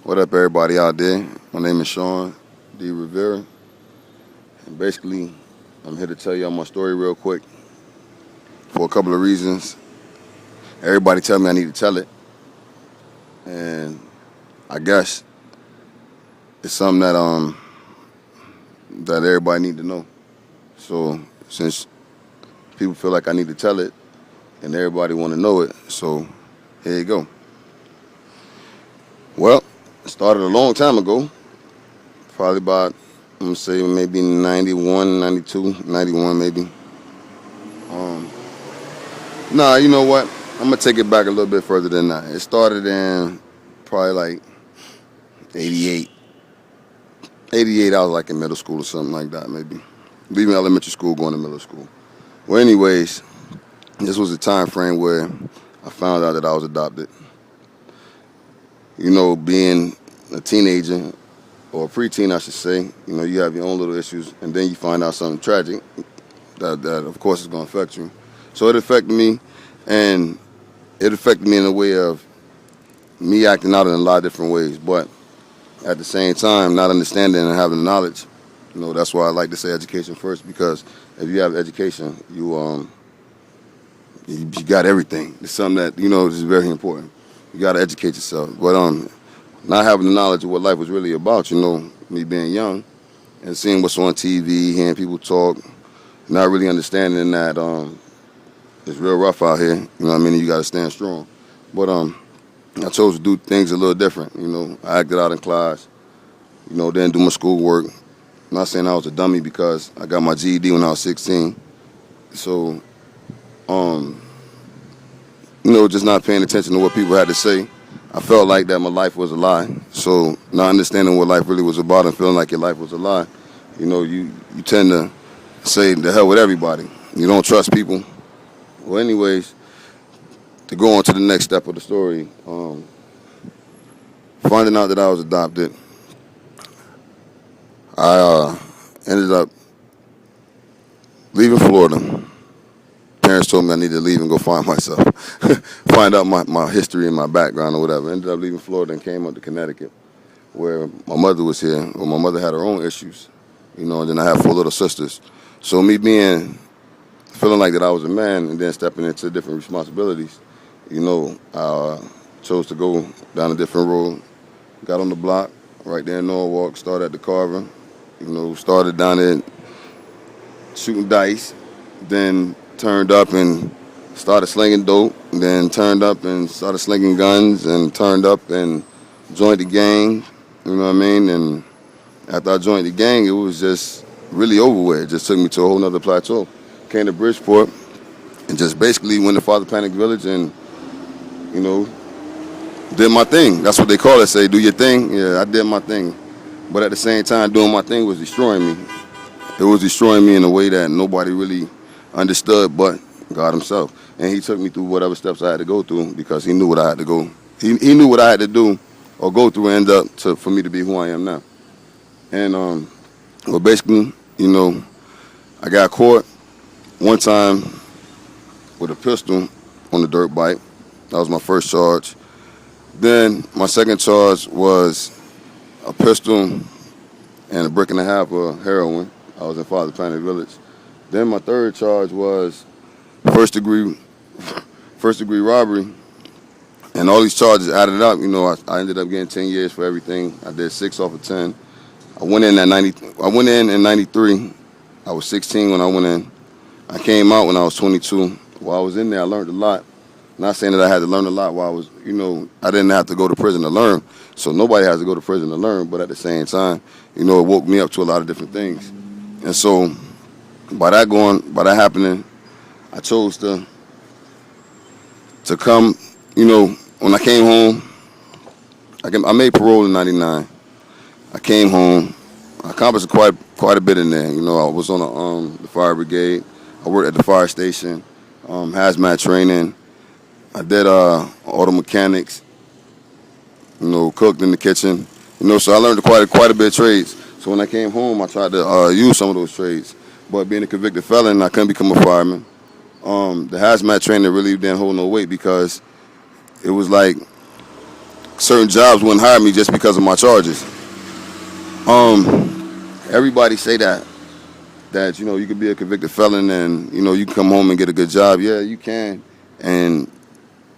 What up, everybody out there? My name is Shon, Rivera, and basically, I'm here to tell y'all my story real quick for a couple of reasons. Everybody tell me I need to tell it, and I guess it's something that everybody need to know. So since people feel like I need to tell it, and everybody want to know it, so here you go. Well, it started a long time ago, probably about I'm gonna say maybe 91, 92, 91 maybe. Um, nah, you know what? I'm gonna take it back a little bit further than that. It started in probably like 88. 88, I was like in middle school or something like that, maybe. Leaving elementary school, going to middle school. Well, anyways, this was a time frame where I found out that I was adopted. Being a teenager or a preteen, I should say, you have your own little issues, and then you find out something tragic that of course, is going to affect you. So it affected me, and it affected me in a way of me acting out in a lot of different ways. But at the same time, not understanding and having knowledge, that's why I like to say education first, because if you have education, you got everything. It's something that is very important. You got to educate yourself. But not having the knowledge of what life was really about, me being young and seeing what's on TV, hearing people talk, not really understanding that it's real rough out here. You know what I mean? You got to stand strong. But I chose to do things a little different. I acted out in class. Didn't do my schoolwork. I'm not saying I was a dummy because I got my GED when I was 16. So, just not paying attention to what people had to say. I felt like that my life was a lie. So, not understanding what life really was about and feeling like your life was a lie, you tend to say the hell with everybody. You don't trust people. Well, anyways, to go on to the next step of the story, finding out that I was adopted, I ended up leaving Florida. Parents told me I needed to leave and go find myself, find out my history and my background or whatever. Ended up leaving Florida and came up to Connecticut, where my mother was here. Well, my mother had her own issues, and then I had four little sisters. So me feeling like that I was a man and then stepping into different responsibilities, I chose to go down a different road. Got on the block right there in Norwalk, started at the Carver, started down there shooting dice, then turned up and started slinging dope, then turned up and started slinging guns, and turned up and joined the gang, you know what I mean? And after I joined the gang, it was just really over with. It just took me to a whole nother plateau. Came to Bridgeport and just basically went to Father Panic Village and, did my thing. That's what they call it, say, do your thing. Yeah, I did my thing. But at the same time, doing my thing was destroying me. It was destroying me in a way that nobody really understood but God himself. And he took me through whatever steps I had to go through because he knew what I had to go. He knew what I had to do or go through and end up for me to be who I am now. And, well, basically, I got caught one time with a pistol on the dirt bike. That was my first charge. Then my second charge was a pistol and a brick and a half of heroin. I was in Father Panic Village. Then my third charge was first degree robbery. And all these charges added up, I ended up getting 10 years for everything. I did 6 off of 10. I went in in 93. I was 16 when I went in. I came out when I was 22. While I was in there, I learned a lot. Not saying that I had to learn a lot while I was, I didn't have to go to prison to learn. So nobody has to go to prison to learn. But at the same time, it woke me up to a lot of different things. And so by that happening, I chose to come, when I came home, I made parole in 99. I came home. I accomplished quite a bit in there. I was on the fire brigade. I worked at the fire station, hazmat training. I did auto mechanics, cooked in the kitchen, so I learned quite a bit of trades. So when I came home, I tried to use some of those trades. But being a convicted felon, I couldn't become a fireman. The hazmat training really didn't hold no weight because it was like certain jobs wouldn't hire me just because of my charges. Everybody say that you could be a convicted felon and you can come home and get a good job. Yeah, you can. And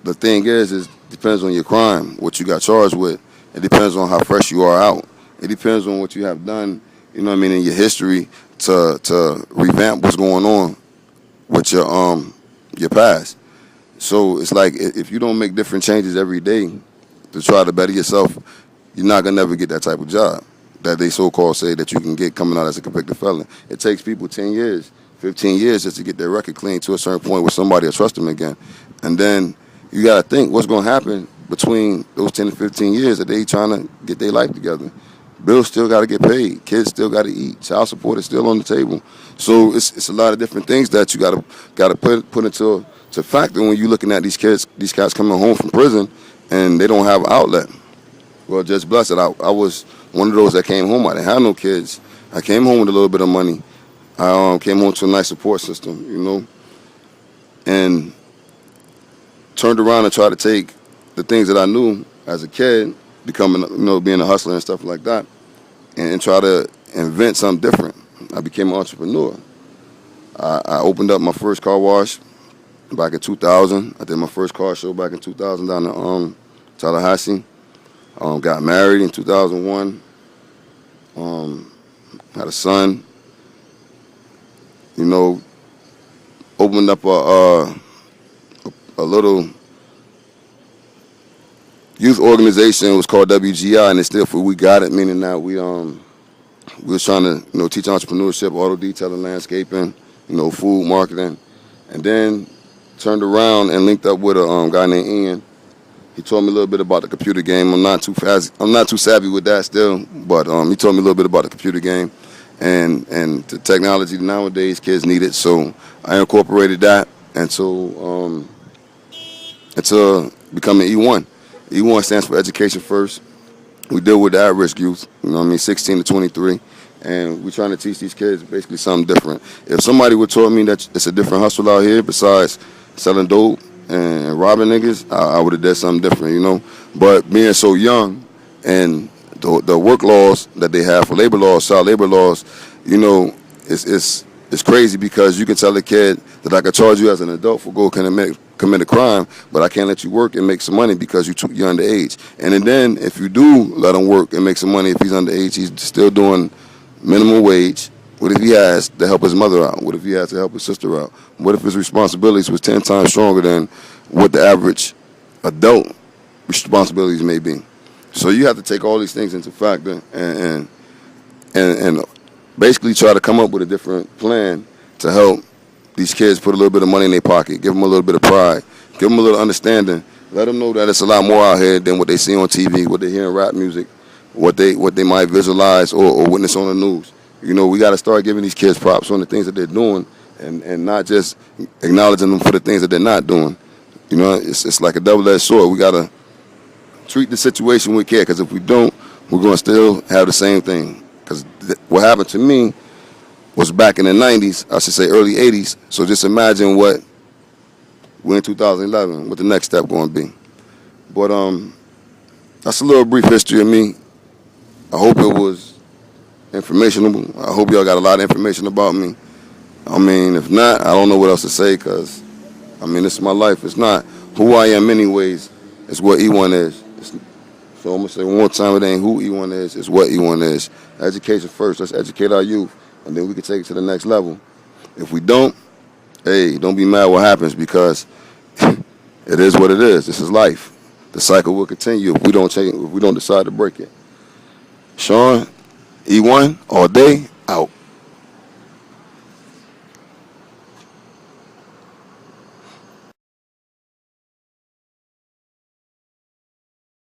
the thing is depends on your crime, what you got charged with. It depends on how fresh you are out. It depends on what you have done, in your history to revamp what's going on with your past. So it's like if you don't make different changes every day to try to better yourself, you're not gonna never get that type of job that they so-called say that you can get coming out as a convicted felon. It takes people 10 years, 15 years just to get their record clean to a certain point where somebody will trust them again. And then you got to think what's going to happen between those 10 to 15 years that they trying to get their life together. Bills still got to get paid. Kids still got to eat. Child support is still on the table. So it's a lot of different things that you got to put into factor when you're looking at these cats coming home from prison and they don't have an outlet. Well, just blessed that I was one of those that came home. I didn't have no kids. I came home with a little bit of money. I came home to a nice support system, and turned around and tried to take the things that I knew as a kid, becoming, being a hustler and stuff like that, and try to invent something different. I became an entrepreneur. I opened up my first car wash back in 2000. I did my first car show back in 2000 down in Tallahassee. Got married in 2001. Had a son. Opened up a little youth organization. It was called WGI, and it's still for We Got It, meaning that we was trying to teach entrepreneurship, auto detailing, landscaping, food marketing, and then turned around and linked up with a guy named Ian. He told me a little bit about the computer game. I'm not too savvy with that still, but he told me a little bit about the computer game and the technology nowadays kids need it. So I incorporated that into becoming E1. E1 stands for Education First. We deal with the at-risk youth, 16 to 23, and we're trying to teach these kids basically something different. If somebody would told me that it's a different hustle out here besides selling dope and robbing niggas, I would have done something different, But being so young and the work laws that they have for labor laws, child labor laws, it's crazy because you can tell a kid that I could charge you as an adult for go commit a crime, but I can't let you work and make some money because you're underage. And then if you do let him work and make some money, if he's underage, he's still doing minimum wage. What if he has to help his mother out? What if he has to help his sister out? What if his responsibilities was 10 times stronger than what the average adult responsibilities may be? So you have to take all these things into factor and basically try to come up with a different plan to help these kids put a little bit of money in their pocket, give them a little bit of pride, give them a little understanding, let them know that it's a lot more out here than what they see on TV, what they hear in rap music, what they might visualize or witness on the news. We got to start giving these kids props on the things that they're doing and not just acknowledging them for the things that they're not doing. It's like a double-edged sword. We got to treat the situation with care, because if we don't, we're going to still have the same thing. Because what happened to me was back in the 90s, I should say early 80s. So just imagine what we're in 2011, what the next step going to be. But that's a little brief history of me. I hope it was informational. I hope y'all got a lot of information about me. If not, I don't know what else to say, because, this is my life. It's not who I am anyways. It's what E1 is. So I'm going to say one more time, it ain't who E1 is, it's what E1 is. Education first. Let's educate our youth, and then we can take it to the next level. If we don't, hey, don't be mad what happens, because it is what it is. This is life. The cycle will continue if we don't change, if we don't decide to break it. Shon, E1, all day, out.